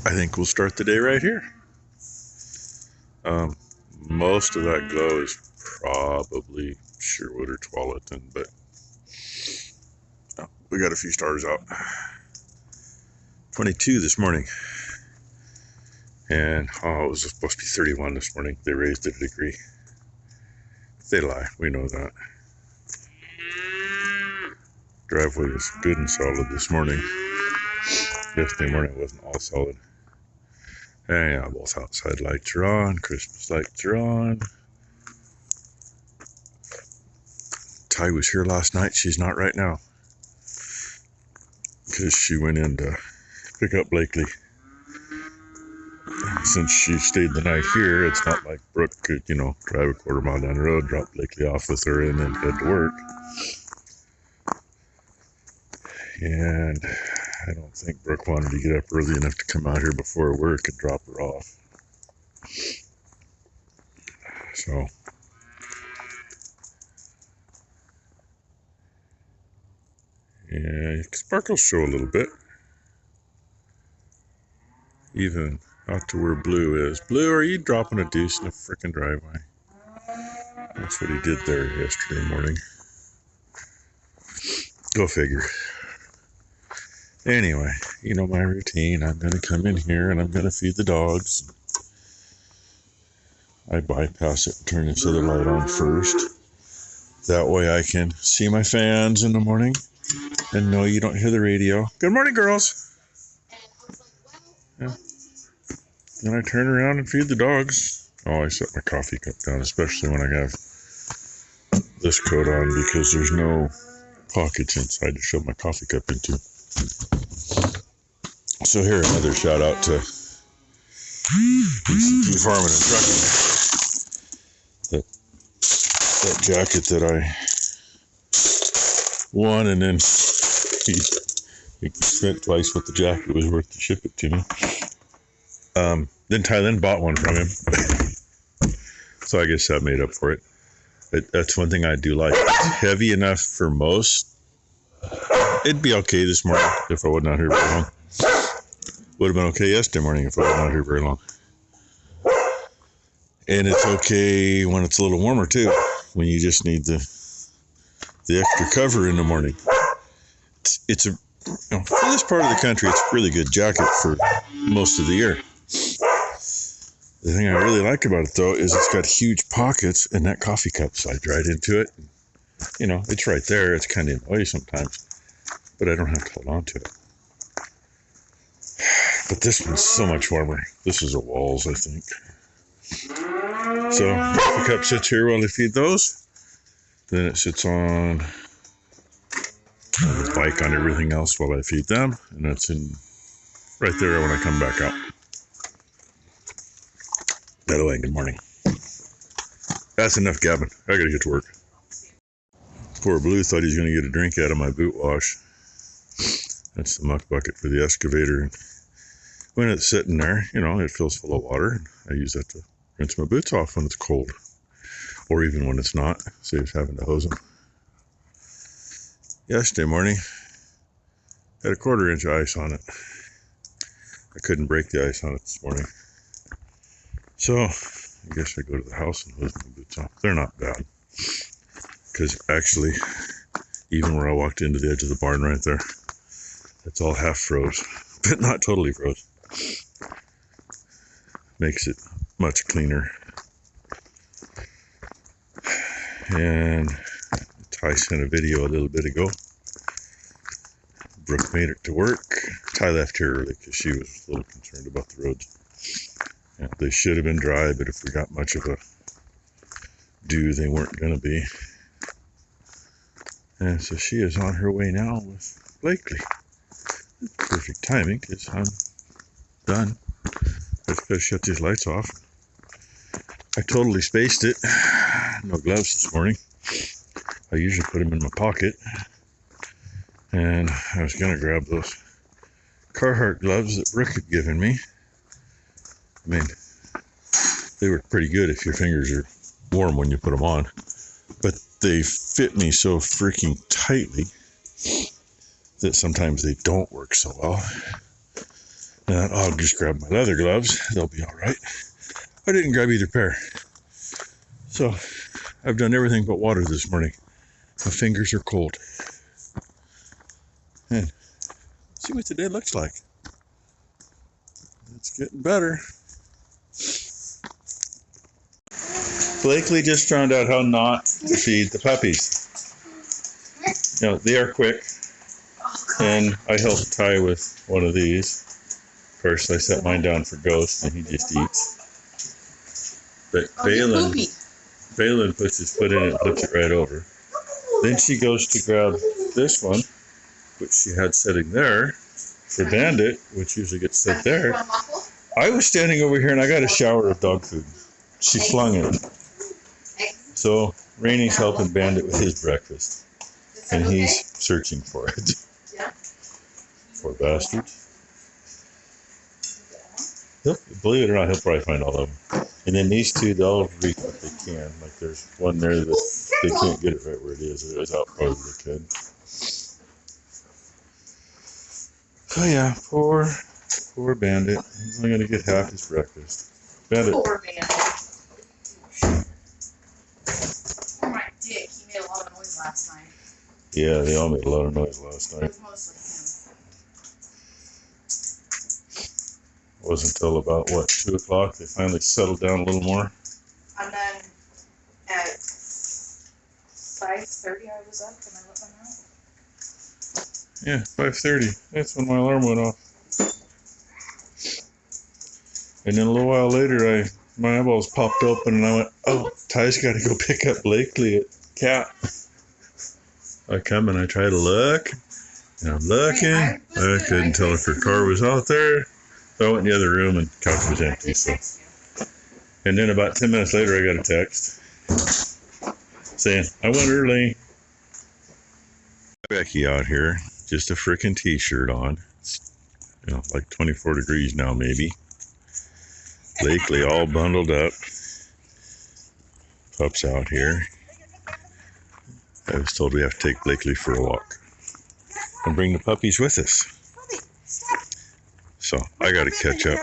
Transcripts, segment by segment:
I think we'll start the day right here. Most of that glow is probably Sherwood or Tualatin, but we got a few stars out. 22 this morning. And it was supposed to be 31 this morning. They raised it a degree. They lie, we know that. Driveway was good and solid this morning. Yesterday morning it wasn't all solid. And yeah, both outside lights are on, Christmas lights are on. Ty was here last night. She's not right now, because she went in to pick up Blakely. Since she stayed the night here, it's not like Brooke could, drive a quarter mile down the road, drop Blakely off with her, and then head to work. And I don't think Brooke wanted to get up early enough to come out here before work and drop her off. So, yeah, sparkles show a little bit. Even out to where Blue is. Blue, are you dropping a deuce in the frickin' driveway? That's what he did there yesterday morning. Go figure. Anyway, you know my routine. I'm going to come in here and I'm going to feed the dogs. I bypass it and turn this other light on first. That way I can see my fans in the morning and know you don't hear the radio. Good morning, girls. Yeah. Then I turn around and feed the dogs. Oh, I set my coffee cup down, especially when I have this coat on, because there's no pockets inside to shove my coffee cup into. So here, another shout out to BCT Farming and Trucking. That jacket that I won, and then he spent twice what the jacket was worth to ship it to me. Then Tylen bought one from him. So I guess that made up for it. That's one thing I do like. It's heavy enough for most. It'd be okay this morning if I wasn't out here very long. Would have been okay yesterday morning if I wasn't out here very long. And it's okay when it's a little warmer too, when you just need the extra cover in the morning. It's for this part of the country, it's a really good jacket for most of the year. The thing I really like about it though is it's got huge pockets, and that coffee cup slides right into it. It's right there. It's kind of in the way sometimes, but I don't have to hold on to it. But this one's so much warmer. This is a Walls, I think. So the cup sits here while I feed those. Then it sits on the bike on everything else while I feed them. And that's in right there when I come back out. By the way, good morning. That's enough gabbing. I gotta get to work. Poor Blue thought he was going to get a drink out of my boot wash. That's the muck bucket for the excavator. When it's sitting there, it fills full of water. I use that to rinse my boots off when it's cold. Or even when it's not. Saves having to hose them. Yesterday morning, had a 1/4 inch of ice on it. I couldn't break the ice on it this morning. So, I guess I go to the house and hose my boots off. They're not bad. Because actually, even where I walked into the edge of the barn right there, it's all half froze, but not totally froze. Makes it much cleaner. And Ty sent a video a little bit ago. Brooke made it to work. Ty left here early because she was a little concerned about the roads. Yeah, they should have been dry, but if we got much of a dew, they weren't going to be. And so she is on her way now with Blakely. Perfect timing, because I'm done. I've got to shut these lights off. I totally spaced it. No gloves this morning. I usually put them in my pocket. And I was going to grab those Carhartt gloves that Brooke had given me. I mean, they were pretty good if your fingers are warm when you put them on. But they fit me so freaking tightly that sometimes they don't work so well. And I'll just grab my leather gloves. They'll be all right. I didn't grab either pair. So I've done everything but water this morning. My fingers are cold. And see what the day looks like. It's getting better. Blakely just found out how not to feed the puppies. You know, they are quick. And I helped Ty with one of these. Of course, I set mine down for Ghost, and he just eats. But Valen puts his foot in it and flips it right over. Then she goes to grab this one, which she had sitting there, for Bandit, which usually gets set there. I was standing over here, and I got a shower of dog food. She flung it. So Rainy's helping Bandit with his breakfast, and he's searching for it. Poor bastard. Believe it or not, he'll probably find all of them. And then these two, they'll reach what they can. Like there's one there that they can't get it right where it is. It was out probably they could. So yeah, poor Bandit. He's only gonna get half his breakfast. Bandit. Poor Bandit. Poor my dick. He made a lot of noise last night. Yeah, they all made a lot of noise last night. It was mostly him. It wasn't until about, 2 o'clock they finally settled down a little more? And then at 5:30 I was up and I let them out. Yeah, 5:30. That's when my alarm went off. And then a little while later, my eyeballs popped open and I went, oh, Ty's got to go pick up Blakely at Cat. I come and I try to look, and I'm looking. I couldn't tell if her car was out there. So I went in the other room and the couch was empty. So, and then about 10 minutes later, I got a text saying, I went early. Becky out here, just a frickin' t-shirt on. It's, like 24 degrees now, maybe. Blakely all bundled up. Pups out here. I was told we have to take Blakely for a walk and bring the puppies with us. So I got to catch up.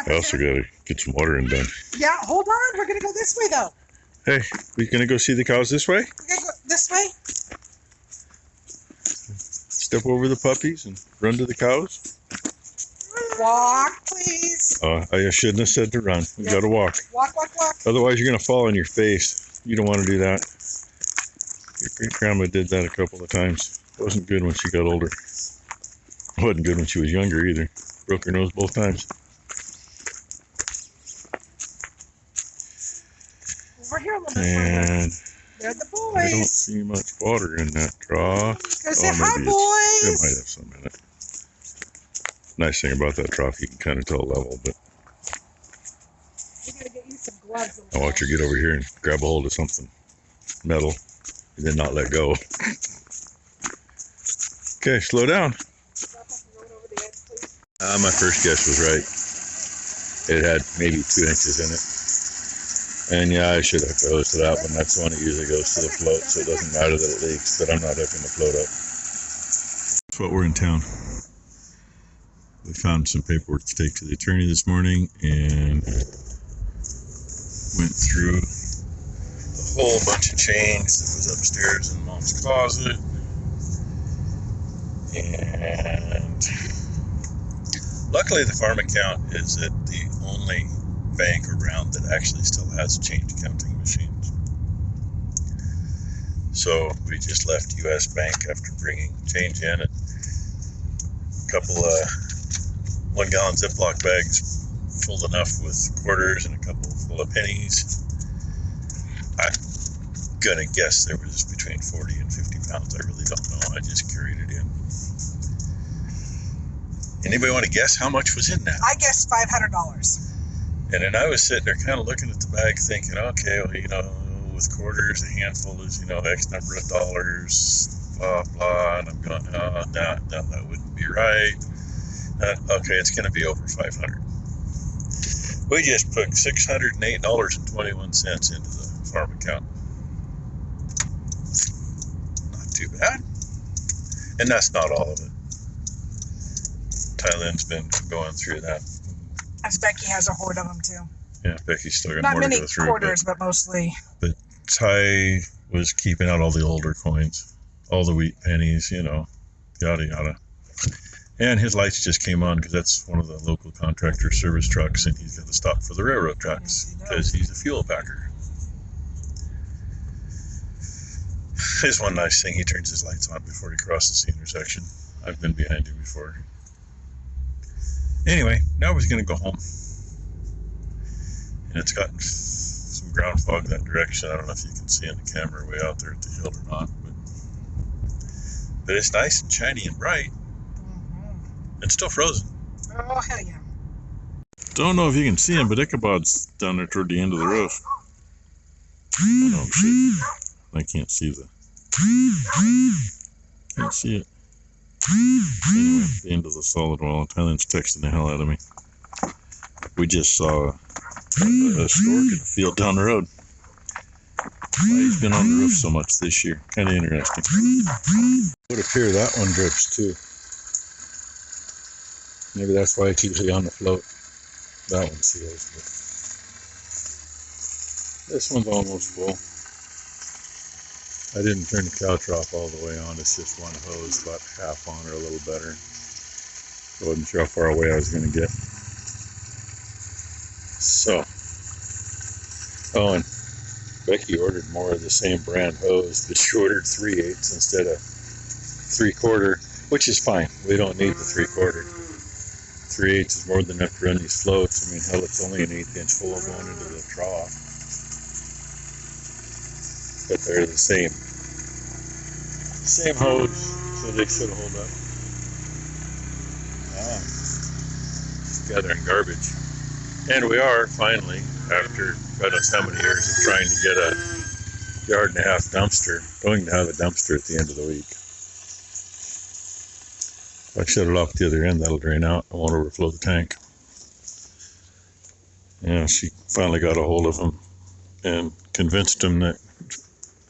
I also got to get some watering done. Yeah, hold on. We're going to go this way, though. Hey, we going to go see the cows this way? We're going to go this way. Step over the puppies and run to the cows? Walk, please. I shouldn't have said to run. We got to walk. Walk, walk, walk. Otherwise, you're going to fall on your face. You don't want to do that. Your great-grandma did that a couple of times. It wasn't good when she got older. It wasn't good when she was younger either. Broke her nose both times. Over here a little bit. And they're the boys. I don't see much water in that trough. Go say hi, boys. It might have some in it. Nice thing about that trough, you can kind of tell level, but We gotta get you some gloves. I watch her get over here and grab a hold of something metal and then not let go. Okay, slow down. My first guess was right. It had maybe 2 inches in it. And yeah, I should have goes to that one. That's the one that usually goes to the float, so it doesn't matter that it leaks, but I'm not hooking the float up. That's what we're in town. We found some paperwork to take to the attorney this morning and went through a whole bunch of change that was upstairs in Mom's closet. And luckily the farm account is at the only bank around that actually still has change counting machines. So we just left US Bank after bringing change in, and a couple 1 gallon Ziploc bags full enough with quarters and a couple full of pennies. I'm gonna guess there was between 40 and 50 pounds. I really don't know. I just carried it in. Anybody want to guess how much was in that? I guess $500. And then I was sitting there kind of looking at the bag thinking, okay, well, with quarters, a handful is, X number of dollars, blah, blah. And I'm going, no, that wouldn't be right. Okay, it's going to be over 500. We just put $608.21 into the farm account. Not too bad. And that's not all of it. Tylen's been going through that. As Becky has a horde of them too. Yeah, Becky's still got Not more to many go through. quarters, but mostly. But Ty was keeping out all the older coins, all the wheat pennies, you know, yada yada. And his lights just came on because that's one of the local contractor service trucks, and he's got to stop for the railroad tracks because he's a fuel packer. There's one nice thing, he turns his lights on before he crosses the intersection. I've been behind him before. Anyway, now we're going to go home. And it's gotten some ground fog that direction. I don't know if you can see in the camera way out there at the hill or not. But it's nice and shiny and bright. Mm-hmm. It's still frozen. Oh, hell yeah. Don't know if you can see him, but Ichabod's down there toward the end of the roof. I don't see it. I can't see the... Can't see it. Anyway, the end of the solid wall. Tylen's texting the hell out of me. We just saw a stork in the field down the road. Why he's been on the roof so much this year. Kind of interesting. It would appear that one drips too. Maybe that's why it's usually on the float. That one seals. But this one's almost full. I didn't turn the cow trough all the way on. It's just one hose, about half on or a little better. I wasn't sure how far away I was going to get. So, oh, and Becky ordered more of the same brand hose, but she ordered 3/8 instead of 3/4, which is fine. We don't need the 3/4. 3/8 is more than enough to run these floats. I mean, hell, it's only an 1/8 inch hole going into the trough. But they're the same hose, so they should hold up. Just gathering garbage. And we are finally, after God knows how many years of trying to get a 1.5-yard dumpster, going to have a dumpster at the end of the week. If I shut it off at the other end, that'll drain out. I won't overflow the tank. Yeah, she finally got a hold of him and convinced him that,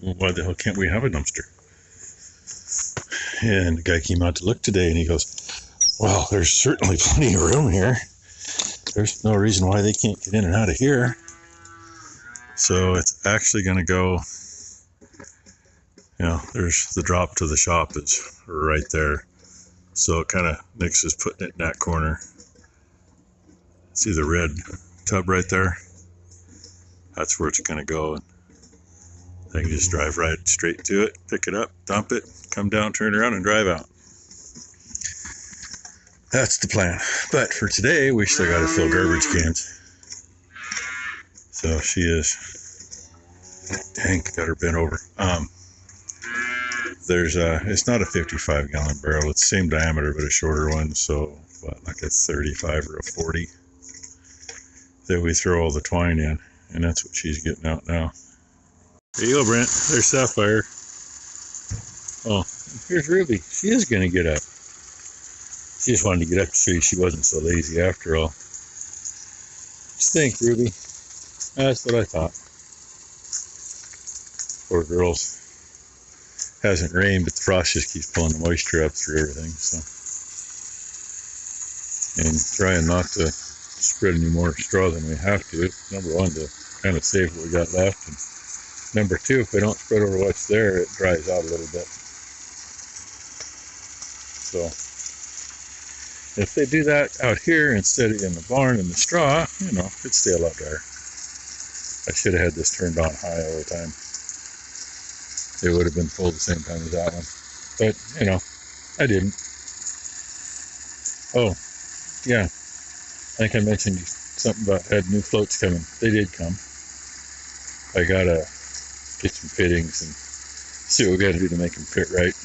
why the hell can't we have a dumpster? And the guy came out to look today and he goes, well, there's certainly plenty of room here. There's no reason why they can't get in and out of here. So it's actually going to go, you know, there's the drop to the shop is right there. So it kind of, Nick's is putting it in that corner. See the red tub right there? That's where it's going to go. They can just drive right straight to it, pick it up, dump it, come down, turn around, and drive out. That's the plan. But for today, we still got to fill garbage cans. So she is, dang, got her bent over. It's not a 55-gallon barrel. It's the same diameter, but a shorter one. So, what, like a 35 or a 40 that we throw all the twine in. And that's what she's getting out now. There you go, Brent. There's Sapphire. Oh, here's Ruby. She is going to get up. She just wanted to get up to show you she wasn't so lazy after all. What you think, Ruby? That's what I thought. Poor girls. Hasn't rained, but the frost just keeps pulling the moisture up through everything. So, and trying not to spread any more straw than we have to. Number one, to kind of save what we got left. And number two, if we don't spread over what's there, it dries out a little bit. So, if they do that out here instead of in the barn in the straw, you know, it'd stay a lot drier. I should have had this turned on high all the time. It would have been full the same time as that one. But, you know, I didn't. Oh, yeah. I think I mentioned something about had new floats coming. They did come. I gotta get some fittings and see what we gotta do to make them fit right.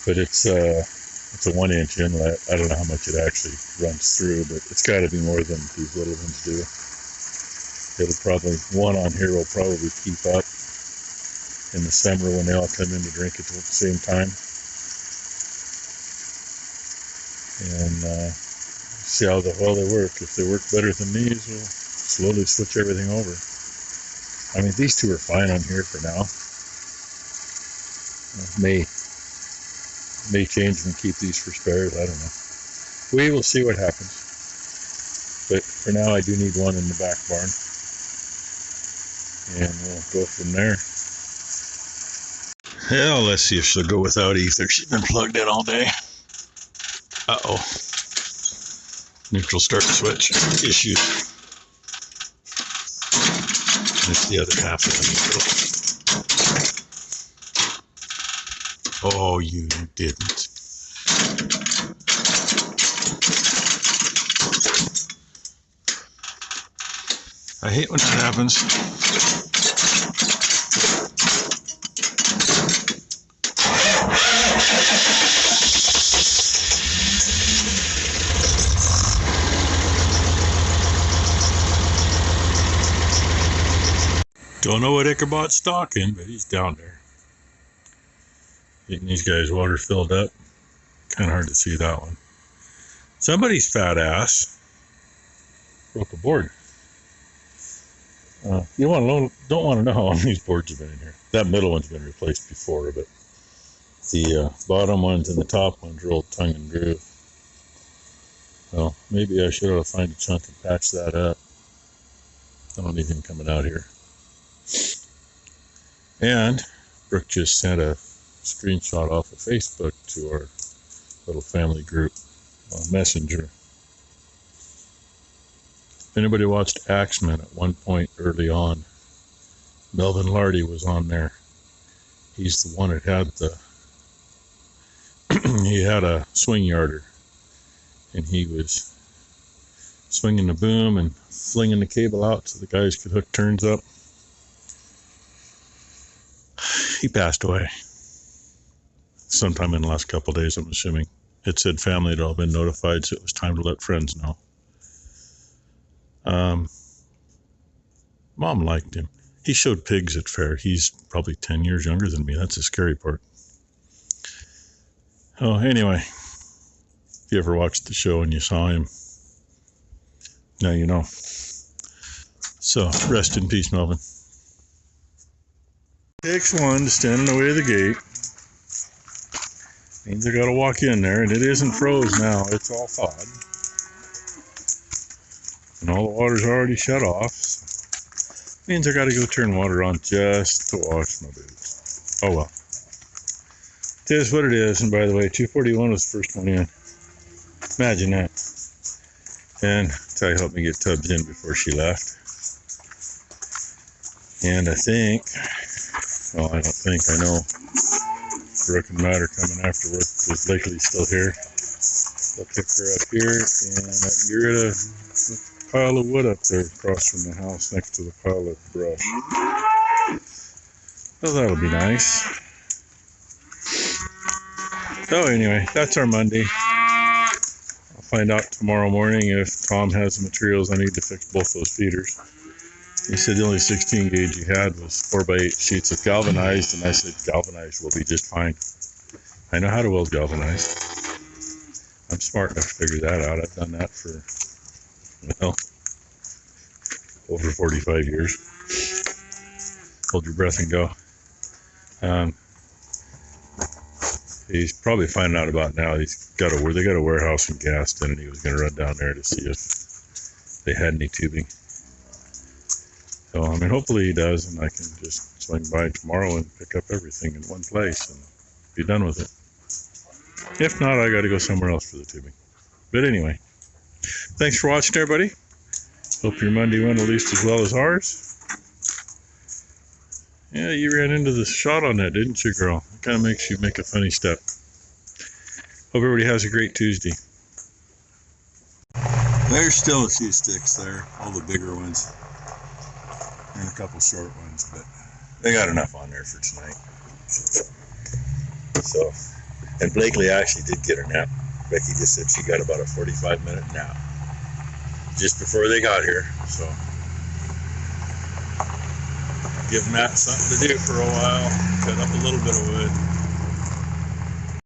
But it's a 1-inch inlet. I don't know how much it actually runs through, but it's got to be more than these little ones do. It'll probably, one on here will probably keep up in the summer when they all come in to drink at the same time. And see how well they work. If they work better than these, we'll slowly switch everything over. I mean, these two are fine on here for now. May change and keep these for spares. I don't know. We will see what happens. But for now, I do need one in the back barn. And we'll go from there. Well, let's see if she'll go without ether. She's been plugged in all day. Uh-oh. Neutral start switch issues. And it's the other half of the neutral. Oh, you didn't. I hate when that happens. Don't know what Ichabod's stalking, but he's down there. Getting these guys water filled up. Kind of hard to see that one. Somebody's fat ass broke a board. You don't want to know how long these boards have been in here. That middle one's been replaced before, but the bottom ones and the top ones are old tongue and groove. Well, maybe I should have found a chunk and patched that up. I don't need him coming out here. And Brooke just sent a screenshot off of Facebook to our little family group on Messenger. If anybody watched Axeman at one point early on, Melvin Lardy was on there. He's the one that had he had a swing yarder, and he was swinging the boom and flinging the cable out so the guys could hook turns up. He passed away sometime in the last couple of days, I'm assuming. It said family had all been notified, so it was time to let friends know. Mom liked him. He showed pigs at fair. He's probably 10 years younger than me. That's the scary part. Oh, anyway, if you ever watched the show and you saw him, now you know. So, rest in peace, Melvin. Takes one to stand in the way of the gate. Means I gotta walk in there, and it isn't froze now. It's all thawed. And all the water's already shut off. Means I gotta go turn water on just to wash my boots. Oh well. It is what it is. And by the way, 241 was the first one in. Imagine that. And Ty helped me get Tubbs in before she left. And I think, well, I don't think, I know Brooke and Matt are coming after work because Blakely's still here. They'll pick her up here, and I can get rid of the pile of wood up there across from the house next to the pile of brush. So that'll be nice. So anyway, that's our Monday. I'll find out tomorrow morning if Tom has the materials I need to fix both those feeders. He said the only 16 gauge he had was 4x8 sheets of galvanized, and I said galvanized will be just fine. I know how to weld galvanized. I'm smart enough to figure that out. I've done that for, well, over 45 years. Hold your breath and go. He's probably finding out about now. They got a warehouse in Gaston, and he was going to run down there to see if they had any tubing. So, I mean, hopefully he does, and I can just swing by tomorrow and pick up everything in one place and be done with it. If not, I got to go somewhere else for the tubing. But anyway, thanks for watching, everybody. Hope your Monday went at least as well as ours. Yeah, you ran into the shot on that, didn't you, girl? It kind of makes you make a funny step. Hope everybody has a great Tuesday. There's still a few sticks there, all the bigger ones. And a couple short ones, but they got enough on there for tonight. So, and Blakely actually did get her nap. Becky just said she got about a 45-minute nap just before they got here. So, give Matt something to do for a while. Cut up a little bit of wood.